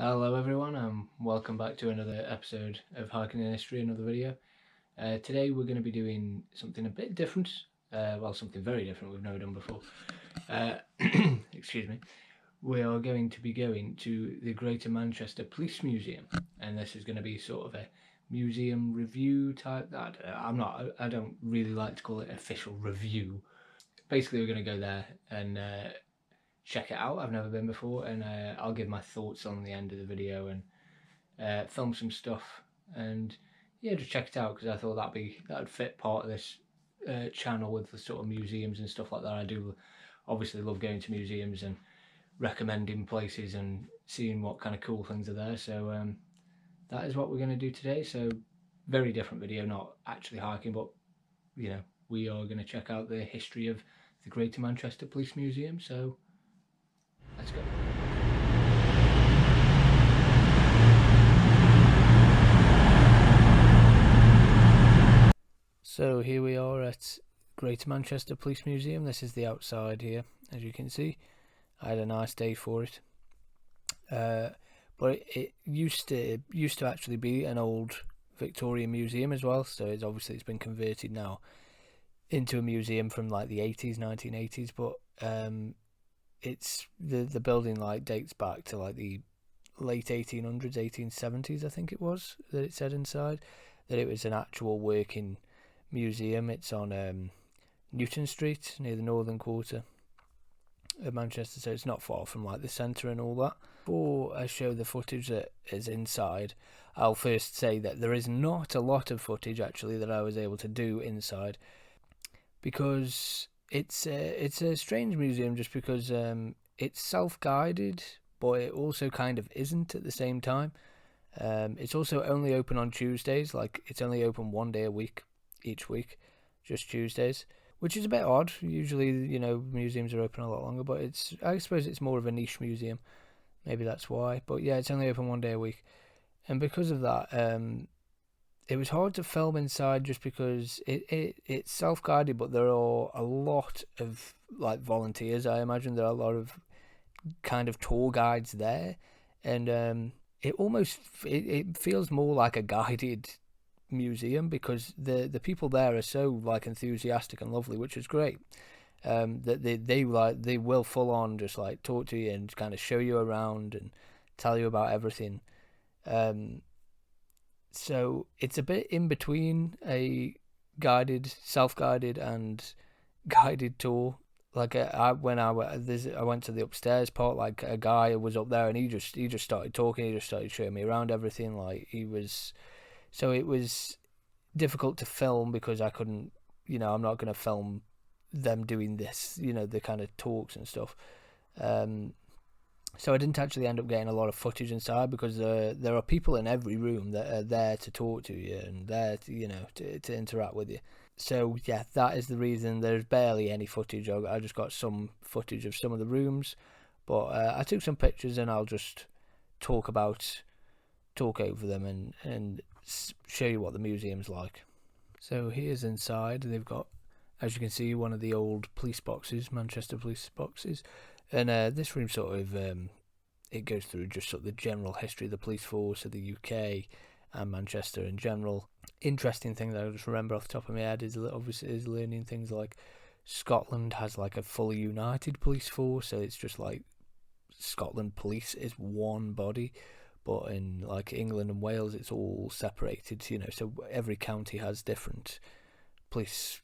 Hello everyone, and welcome back to another episode of Hiking in History, another video. Today we're going to be doing something a bit different, something very different we've never done before. Excuse me. We are going to be going to the Greater Manchester Police Museum, and this is going to be sort of a museum review type. I don't really like to call it official review. Basically, we're going to go there and check it out. I've never been before, and I'll give my thoughts on the end of the video and film some stuff, and yeah, just check it out because I thought that'd fit part of this channel with the sort of museums and stuff like that. I do obviously love going to museums and recommending places and seeing what kind of cool things are there. So that is what we're going to do today. So very different video, not actually hiking, but we are going to check out the history of the Greater Manchester Police Museum. So let's go. So here we are at Greater Manchester Police Museum. This is the outside here, as you can see. I had a nice day for it. But it used to actually be an old Victorian museum as well. So it's been converted now into a museum from like the 1980s. But it's the building like dates back to like the late 1800s, 1870s, I think it was, that it said inside that it was an actual working museum. It's on Newton Street near the northern quarter of Manchester, so it's not far from like the centre and all that. Before I show the footage that is inside, I'll first say that there is not a lot of footage actually that I was able to do inside, because it's a strange museum just because it's self-guided, but it also kind of isn't at the same time. It's also only open on Tuesdays, like it's only open one day a week each week, just Tuesdays, which is a bit odd. Usually, museums are open a lot longer, but I suppose it's more of a niche museum. Maybe that's why. But yeah, it's only open one day a week. And because of that, it was hard to film inside just because it's self-guided, but there are a lot of like volunteers. I imagine there are a lot of kind of tour guides there. And it feels more like a guided museum because the people there are so like enthusiastic and lovely, which is great. That they will full on just like talk to you and kind of show you around and tell you about everything. So it's a bit in between a self-guided and guided tour. Like I went to the upstairs part. Like a guy was up there and he just started talking. He just started showing me around everything. So it was difficult to film because I couldn't, I'm not going to film them doing this, the kind of talks and stuff. So I didn't actually end up getting a lot of footage inside because there are people in every room that are there to talk to you and there to, to interact with you. So yeah, that is the reason there's barely any footage. I just got some footage of some of the rooms, but I took some pictures and I'll just talk over them and show you what the museum's like. So here's inside. They've got, as you can see, one of the old police boxes, Manchester police boxes, and this room sort of it goes through just sort of the general history of the police force of the UK and Manchester in general. Interesting thing that I just remember off the top of my head is learning things like Scotland has like a fully united police force, so it's just like Scotland police is one body. But in like England and Wales, it's all separated, so every county has different police,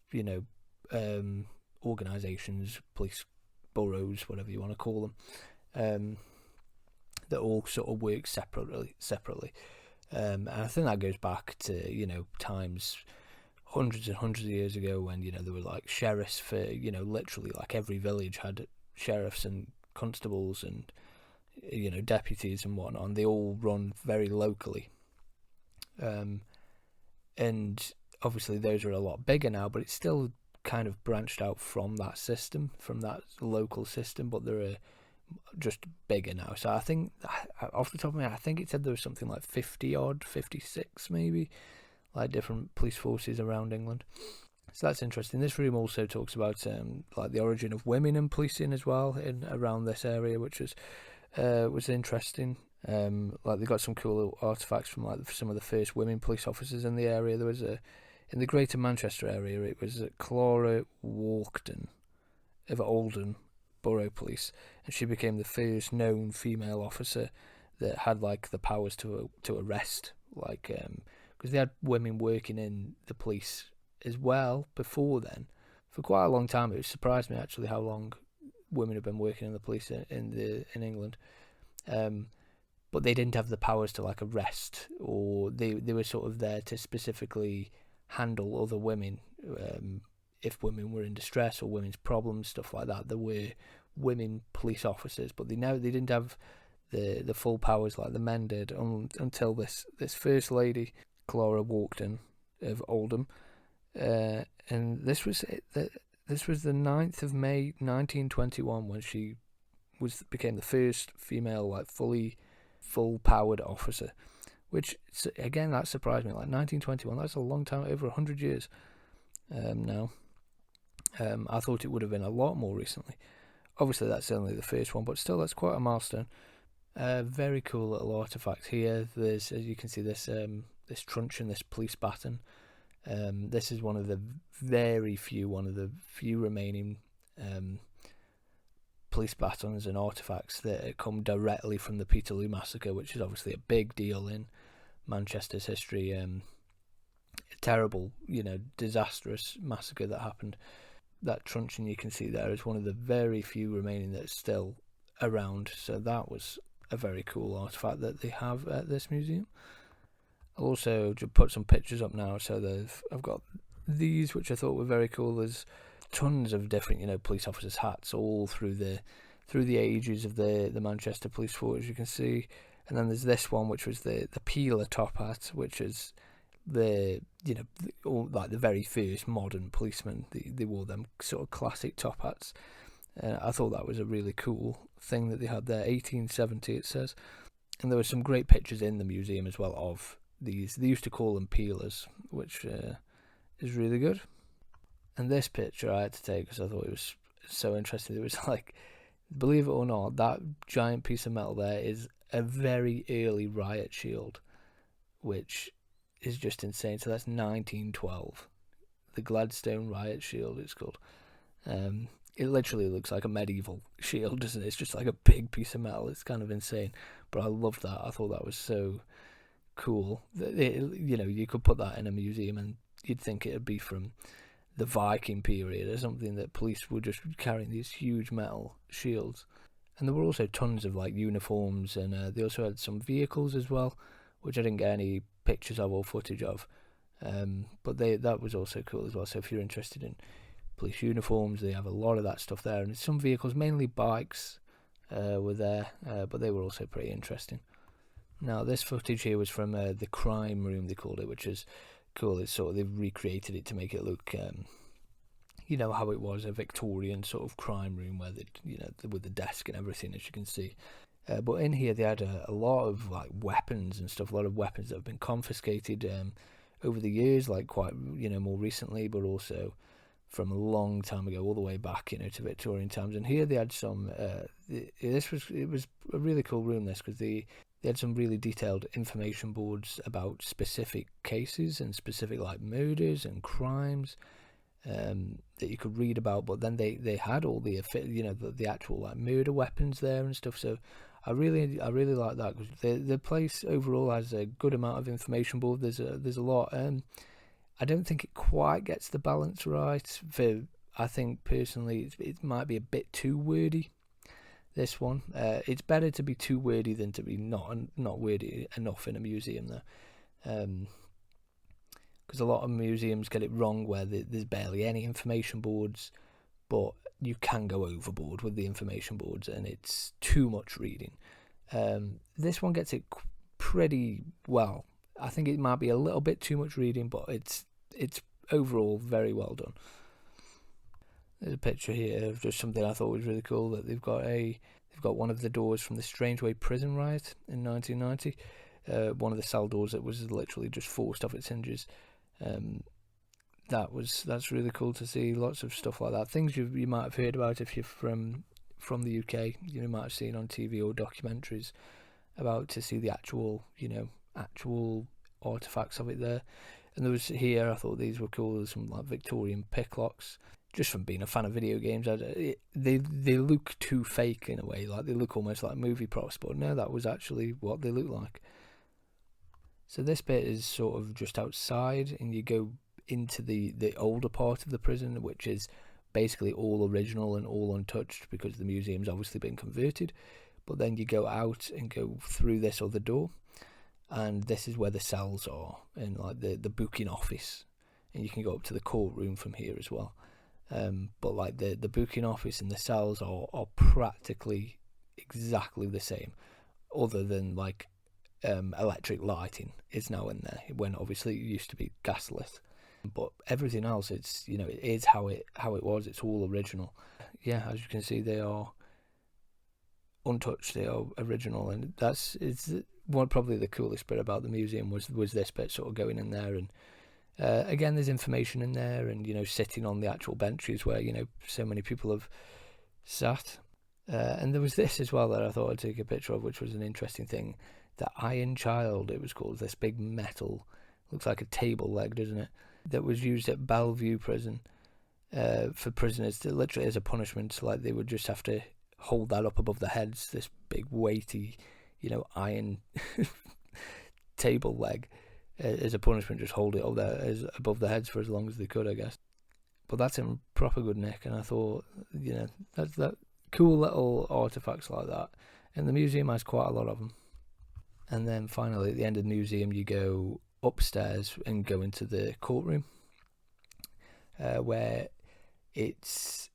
organisations, police boroughs, whatever you want to call them, that all sort of work separately. And I think that goes back to, times hundreds and hundreds of years ago when, there were like sheriffs for, literally like every village had sheriffs and constables and deputies and whatnot, and they all run very locally. And obviously those are a lot bigger now, but it's still kind of branched out from that system, from that local system, but they're just bigger now. So I think, off the top of my head, I think it said there was something like 56 maybe, like different police forces around England. So that's interesting. This room also talks about like the origin of women in policing as well in around this area, which was interesting. Like they got some cool artifacts from like some of the first women police officers in the area. There was in the Greater Manchester area. It was Clara Walkden of Oldham Borough Police, and she became the first known female officer that had like the powers to arrest, like because they had women working in the police as well before then. For quite a long time, it surprised me actually how long women have been working in the police in England. But they didn't have the powers to like arrest, or they were sort of there to specifically handle other women, if women were in distress or women's problems, stuff like that. There were women police officers, but they didn't have the full powers like the men did until this first lady, Clara Walkden of Oldham, and this was the 9th of May 1921 when she became the first female like full powered officer, which again that surprised me. Like 1921, that's a long time, over 100 years now. I thought it would have been a lot more recently. Obviously that's only the first one, but still that's quite a milestone. Very cool little artifact here. There's, as you can see, this truncheon, this police baton. This is one of the few remaining police batons and artifacts that come directly from the Peterloo massacre, which is obviously a big deal in Manchester's history. A terrible, disastrous massacre that happened. That truncheon you can see there is one of the very few remaining that's still around. So that was a very cool artifact that they have at this museum. I'll also just put some pictures up now. So I've got these, which I thought were very cool. There's tons of different, police officers' hats all through the ages of the Manchester Police Force, as you can see. And then there's this one, which was the peeler top hat, which is the very first modern policemen. They wore them sort of classic top hats. I thought that was a really cool thing that they had there. 1870 it says, and there were some great pictures in the museum as well of these. They used to call them peelers, which is really good. And this picture I had to take because I thought it was so interesting. It was like, believe it or not, that giant piece of metal there is a very early riot shield, which is just insane. So that's 1912. The Gladstone riot shield, it's called. It literally looks like a medieval shield, doesn't it? It's just like a big piece of metal. It's kind of insane. But I loved that. I thought that was so cool. You could put that in a museum and you'd think it would be from the Viking period or something, that police were just carrying these huge metal shields. And there were also tons of like uniforms, and they also had some vehicles as well, which I didn't get any pictures of or footage of. But that was also cool as well. So if you're interested in police uniforms, they have a lot of that stuff there, and some vehicles, mainly bikes, were there, but they were also pretty interesting. Now this footage here was from the crime room, they called it, which is cool. It's sort of, they've recreated it to make it look how it was, a Victorian sort of crime room where with the desk and everything, as you can see. But in here they had a lot of like weapons and stuff, a lot of weapons that have been confiscated over the years, like quite more recently, but also from a long time ago, all the way back to Victorian times. And here they had some it was a really cool room, this, because they had some really detailed information boards about specific cases and specific like murders and crimes that you could read about. But then they had all the the actual like murder weapons there and stuff. So I really like that, because the place overall has a good amount of information board. There's a lot. I don't think it quite gets the balance right. I think personally it might be a bit too wordy. This one, it's better to be too wordy than to be not wordy enough in a museum there. Because a lot of museums get it wrong where there's barely any information boards, but you can go overboard with the information boards and it's too much reading. This one gets it pretty well. I think it might be a little bit too much reading, but it's overall very well done. There's a picture here of just something I thought was really cool, that they've got one of the doors from the Strangeway prison riot in 1990. One of the cell doors that was literally just forced off its hinges. That's really cool to see. Lots of stuff like that. Things you might have heard about if you're from the UK. You might have seen on TV or documentaries. about to see the actual, actual artifacts of it there. And there was here, I thought these were cool. There's some like Victorian picklocks. Just from being a fan of video games, they look too fake in a way. Like they look almost like movie props, but no, that was actually what they look like. So this bit is sort of just outside, and you go into the older part of the prison, which is basically all original and all untouched because the museum's obviously been converted. But then you go out and go through this other door, and this is where the cells are, and like the booking office, and you can go up to the courtroom from here as well. But like the booking office and the cells are practically exactly the same, other than like electric lighting is now in there, when obviously it used to be gaslit. But everything else, it is how it was. It's all original. Yeah, as you can see, they are untouched. They are original, and it's one probably the coolest bit about the museum was this bit, sort of going in there. And again, there's information in there, and sitting on the actual benches where so many people have sat. And there was this as well that I thought I'd take a picture of, which was an interesting thing. The Iron Child, it was called, this big metal, looks like a table leg, doesn't it? That was used at Bellevue Prison for prisoners to, literally as a punishment. Like they would just have to hold that up above their heads, this big weighty, iron table leg, as a punishment. Just hold it up there as above their heads for as long as they could, I guess. But that's in proper good nick, and I thought, that's that cool little artifacts like that, and the museum has quite a lot of them. And then finally, at the end of the museum, you go upstairs and go into the courtroom, where it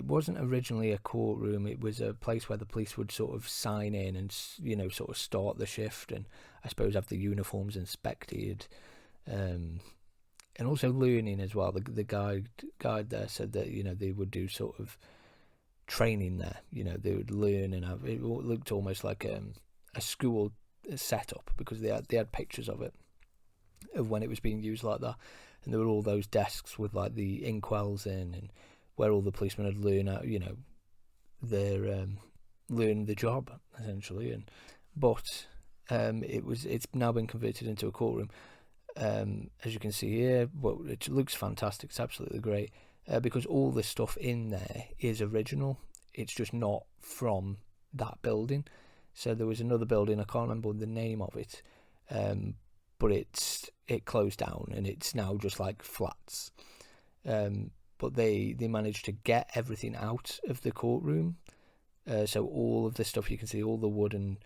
wasn't originally a courtroom. It was a place where the police would sort of sign in and sort of start the shift, and I suppose have the uniforms inspected, and also learning as well. The guide there said that they would do sort of training there. They would learn, and it looked almost like a school setup, because they had pictures of when it was being used like that, and there were all those desks with like the inkwells in, and where all the policemen had learned out, their learn the job essentially. But it's now been converted into a courtroom, as you can see here. Well, it looks fantastic. It's absolutely great, because all the stuff in there is original. It's just not from that building. So there was another building, I can't remember the name of it, but it closed down, and it's now just like flats. But they managed to get everything out of the courtroom. So all of the stuff you can see, all the wooden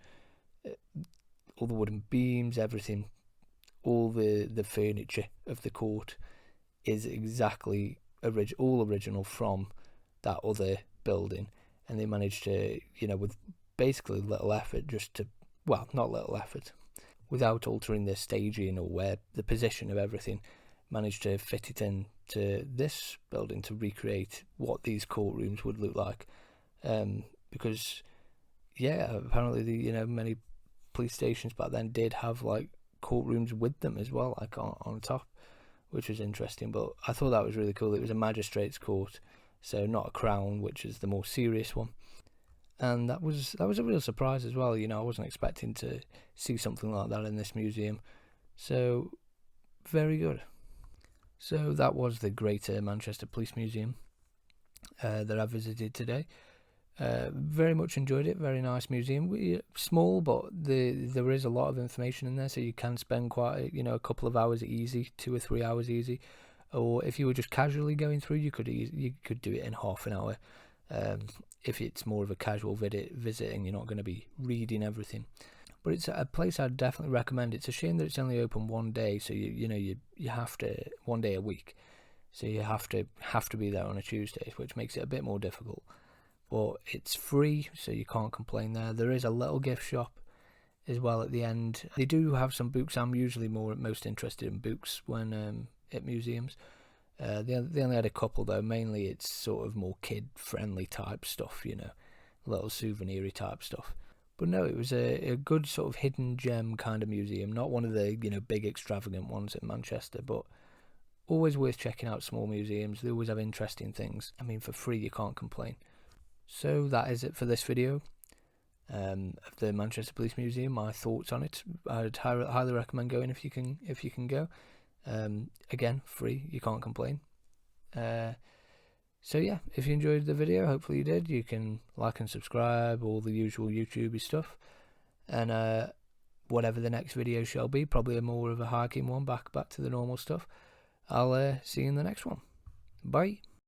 beams, everything, all the furniture of the court is exactly all original from that other building. And they managed to, with basically little effort, not little effort, without altering the staging or where the position of everything, managed to fit it into this building to recreate what these courtrooms would look like. Because apparently many police stations back then did have like courtrooms with them as well, like on top, which was interesting. But I thought that was really cool. It was a magistrate's court, so not a crown, which is the more serious one. And that was a real surprise as well. I wasn't expecting to see something like that in this museum. So, very good. So that was the Greater Manchester Police Museum that I visited today. Very much enjoyed it. Very nice museum. Small, but there is a lot of information in there, so you can spend quite a couple of hours easy, 2 or 3 hours easy. Or if you were just casually going through, you could do it in half an hour. If it's more of a casual visit and you're not going to be reading everything. But it's a place I'd definitely recommend. It's a shame that it's only open one day, so you have to, one day a week, so you have to be there on a Tuesday, which makes it a bit more difficult. But it's free, so you can't complain there. There is a little gift shop as well at the end. They do have some books. I'm usually most interested in books when at museums. They only had a couple though. Mainly it's sort of more kid-friendly type stuff, little souvenir-y type stuff. But no, it was a good sort of hidden gem kind of museum. Not one of the big extravagant ones in Manchester, but always worth checking out small museums. They always have interesting things. I mean, for free you can't complain. So that is it for this video. of the Manchester Police Museum, my thoughts on it. I'd highly recommend going if you can go. Again, free, you can't complain. So yeah, if you enjoyed the video, hopefully you did, you can like and subscribe, all the usual YouTubey stuff, and whatever the next video shall be, probably more of a hiking one, back to the normal stuff. I'll see you in the next one. Bye.